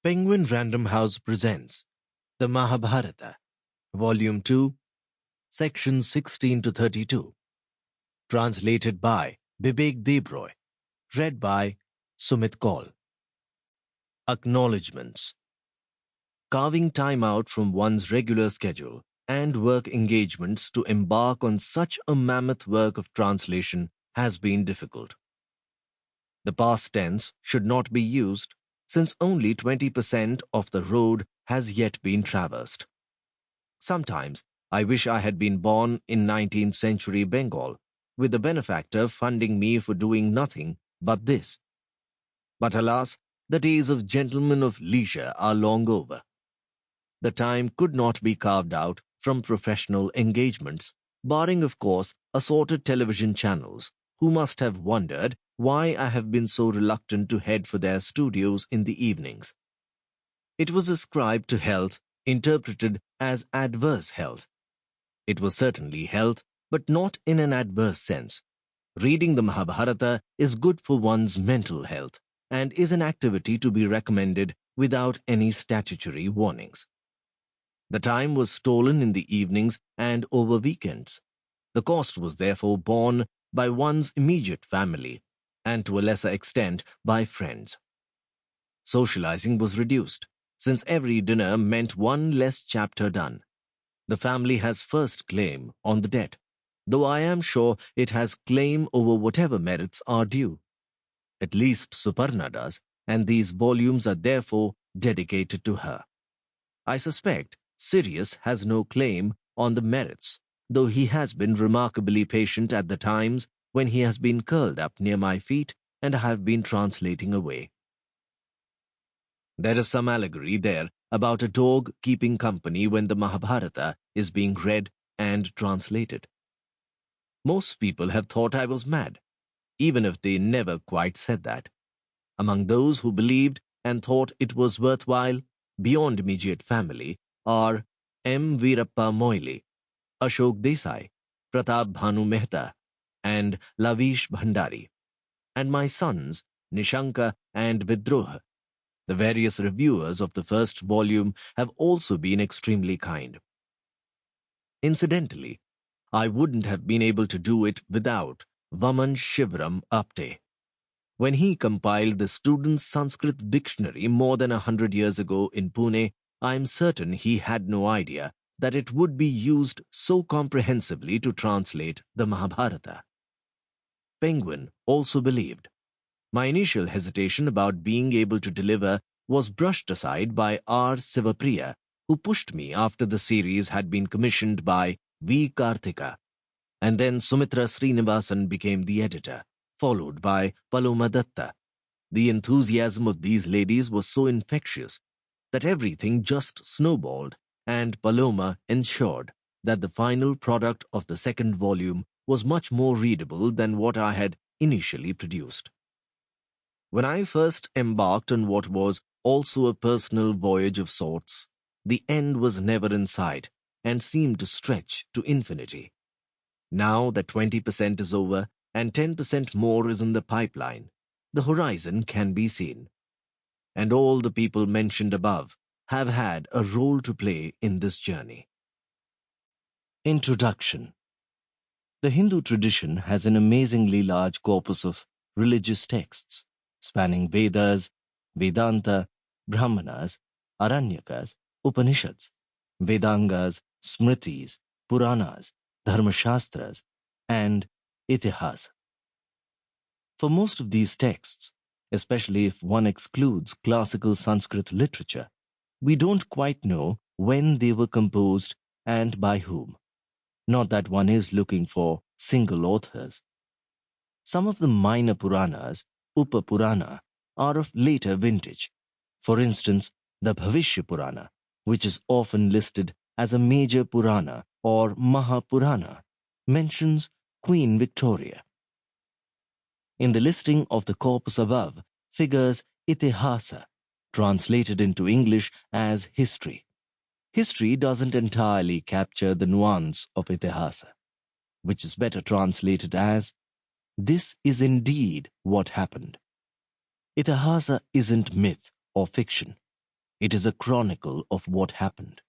Penguin Random House presents The Mahabharata, Volume 2, Sections 16 to 32. Translated by Bibek Debroy. Read by Sumit Kaul. Acknowledgements. Carving time out from one's regular schedule and work engagements to embark on such a mammoth work of translation has been difficult. The past tense should not be used, since only 20% of the road has yet been traversed. Sometimes I wish I had been born in 19th century Bengal, with the benefactor funding me for doing nothing but this. But alas, the days of gentlemen of leisure are long over. The time could not be carved out from professional engagements, barring, of course, assorted television channels, who must have wondered why I have been so reluctant to head for their studios in the evenings. It was ascribed to health, interpreted as adverse health. It was certainly health, but not in an adverse sense. Reading the Mahabharata is good for one's mental health and is an activity to be recommended without any statutory warnings. The time was stolen in the evenings and over weekends. The cost was therefore borne by one's immediate family, and to a lesser extent by friends. Socializing was reduced, since every dinner meant one less chapter done. The family has first claim on the debt, though I am sure it has claim over whatever merits are due. At least Suparna does, and these volumes are therefore dedicated to her. I suspect Sirius has no claim on the merits, though he has been remarkably patient at the times when he has been curled up near my feet and I have been translating away. There is some allegory there about a dog keeping company when the Mahabharata is being read and translated. Most people have thought I was mad, even if they never quite said that. Among those who believed and thought it was worthwhile, beyond immediate family, are M. Veerappa Moily, Ashok Desai, Pratap Bhanu Mehta, and Lavish Bhandari, and my sons, Nishanka and Vidroha. The various reviewers of the first volume have also been extremely kind. Incidentally, I wouldn't have been able to do it without Vaman Shivram Apte. When he compiled the student's Sanskrit dictionary more than 100 years ago in Pune, I am certain he had no idea that it would be used so comprehensively to translate the Mahabharata. Penguin also believed. My initial hesitation about being able to deliver was brushed aside by R. Sivapriya, who pushed me after the series had been commissioned by V. Karthika, and then Sumitra Srinivasan became the editor, followed by Paloma Datta. The enthusiasm of these ladies was so infectious that everything just snowballed, and Paloma ensured that the final product of the second volume was much more readable than what I had initially produced. When I first embarked on what was also a personal voyage of sorts, the end was never in sight and seemed to stretch to infinity. Now that 20% is over and 10% more is in the pipeline, the horizon can be seen. And all the people mentioned above have had a role to play in this journey. Introduction. The Hindu tradition has an amazingly large corpus of religious texts, spanning Vedas, Vedanta, Brahmanas, Aranyakas, Upanishads, Vedangas, Smritis, Puranas, Dharmashastras, and Itihas. For most of these texts, especially if one excludes classical Sanskrit literature, we don't quite know when they were composed and by whom. Not that one is looking for single authors. Some of the minor Puranas, Upa Purana, are of later vintage. For instance, the Bhavishya Purana, which is often listed as a major Purana or Mahapurana, mentions Queen Victoria. In the listing of the corpus above figures Itihasa, translated into English as history. History doesn't entirely capture the nuance of Itihasa, which is better translated as, this is indeed what happened. Itihasa isn't myth or fiction. It is a chronicle of what happened.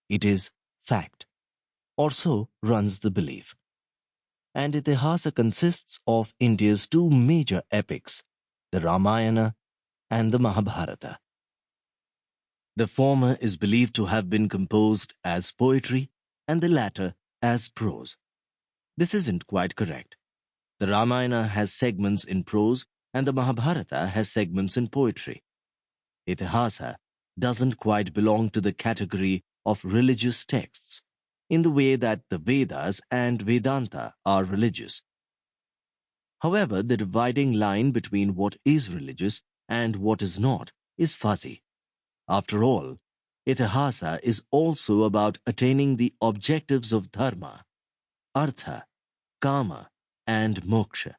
It is fact, or so runs the belief. And Itihasa consists of India's two major epics, the Ramayana and the Mahabharata. The former is believed to have been composed as poetry and the latter as prose. This isn't quite correct. The Ramayana has segments in prose and the Mahabharata has segments in poetry. Itihasa doesn't quite belong to the category of religious texts in the way that the Vedas and Vedanta are religious. However, the dividing line between what is religious and what is not is fuzzy. After all, Itihasa is also about attaining the objectives of dharma, artha, kama, and moksha,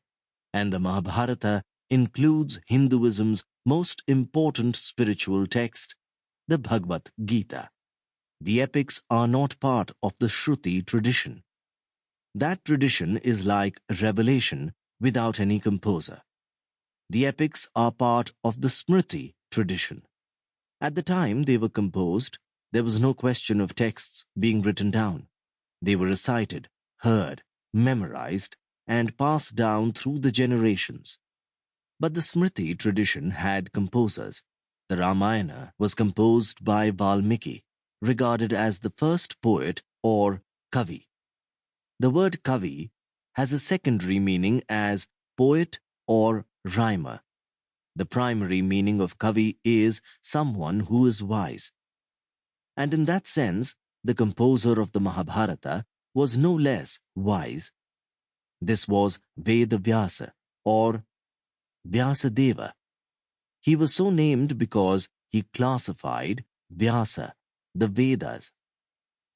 and the Mahabharata includes Hinduism's most important spiritual text, the Bhagavad Gita. The epics are not part of the Shruti tradition. That tradition is like revelation without any composer. The epics are part of the Smriti tradition. At the time they were composed, there was no question of texts being written down. They were recited, heard, memorized, and passed down through the generations. But the Smriti tradition had composers. The Ramayana was composed by Valmiki, regarded as the first poet or kavi. The word kavi has a secondary meaning as poet or rhymer. The primary meaning of kavi is someone who is wise. And in that sense, the composer of the Mahabharata was no less wise. This was Vedavyasa or Vyasadeva. He was so named because he classified Vyasa, the Vedas.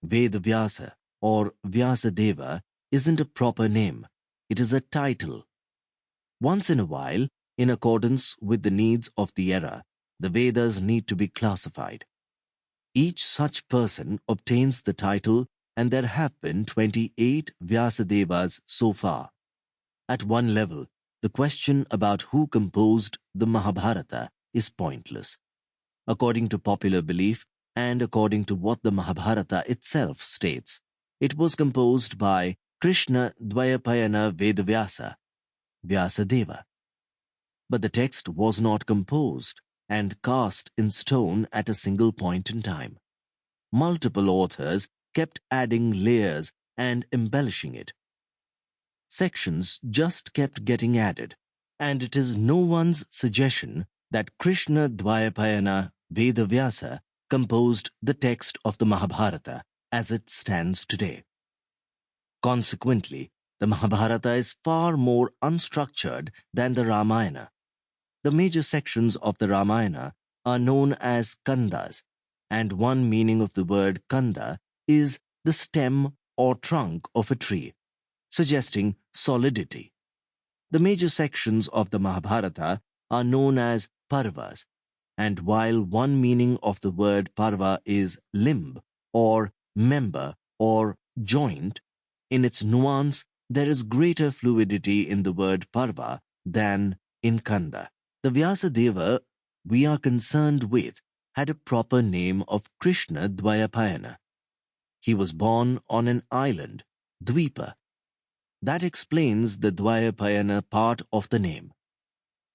Vedavyasa or Vyasadeva isn't a proper name. It is a title. Once in a while, in accordance with the needs of the era, the Vedas need to be classified. Each such person obtains the title, and there have been 28 Vyasadevas so far. At one level, the question about who composed the Mahabharata is pointless. According to popular belief, and according to what the Mahabharata itself states, it was composed by Krishna Dvayapayana Vedavyasa, Vyasadeva. But the text was not composed and cast in stone at a single point in time. Multiple authors kept adding layers and embellishing it. Sections just kept getting added, and it is no one's suggestion that Krishna Dvayapayana Vedavyasa composed the text of the Mahabharata as it stands today. Consequently, the Mahabharata is far more unstructured than the Ramayana. The major sections of the Ramayana are known as kandas, and one meaning of the word kanda is the stem or trunk of a tree, suggesting solidity. The major sections of the Mahabharata are known as parvas, and while one meaning of the word parva is limb or member or joint, in its nuance there is greater fluidity in the word parva than in kanda. The Vyasadeva we are concerned with had a proper name of Krishna Dvayapayana. He was born on an island, Dvipa. That explains the Dvayapayana part of the name.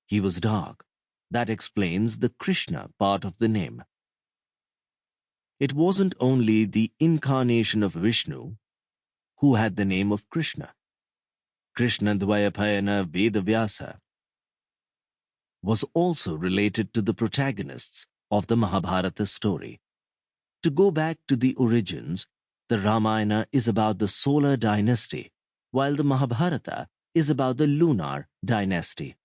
He was dark. That explains the Krishna part of the name. It wasn't only the incarnation of Vishnu who had the name of Krishna. Krishna Dvayapayana Vedavyasa was also related to the protagonists of the Mahabharata story. To go back to the origins, the Ramayana is about the solar dynasty, while the Mahabharata is about the lunar dynasty.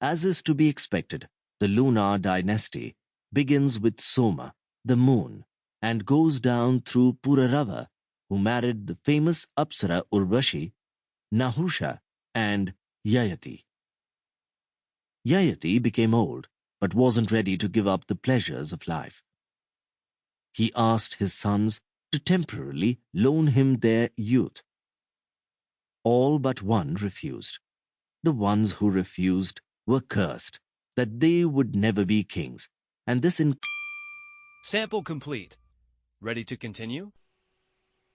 As is to be expected, the lunar dynasty begins with Soma, the moon, and goes down through Purarava, who married the famous Apsara Urvashi, Nahusha, and Yayati. Yayati became old, but wasn't ready to give up the pleasures of life. He asked his sons to temporarily loan him their youth. All but one refused. The ones who refused were cursed that they would never be kings, and this Sample complete. Ready to continue?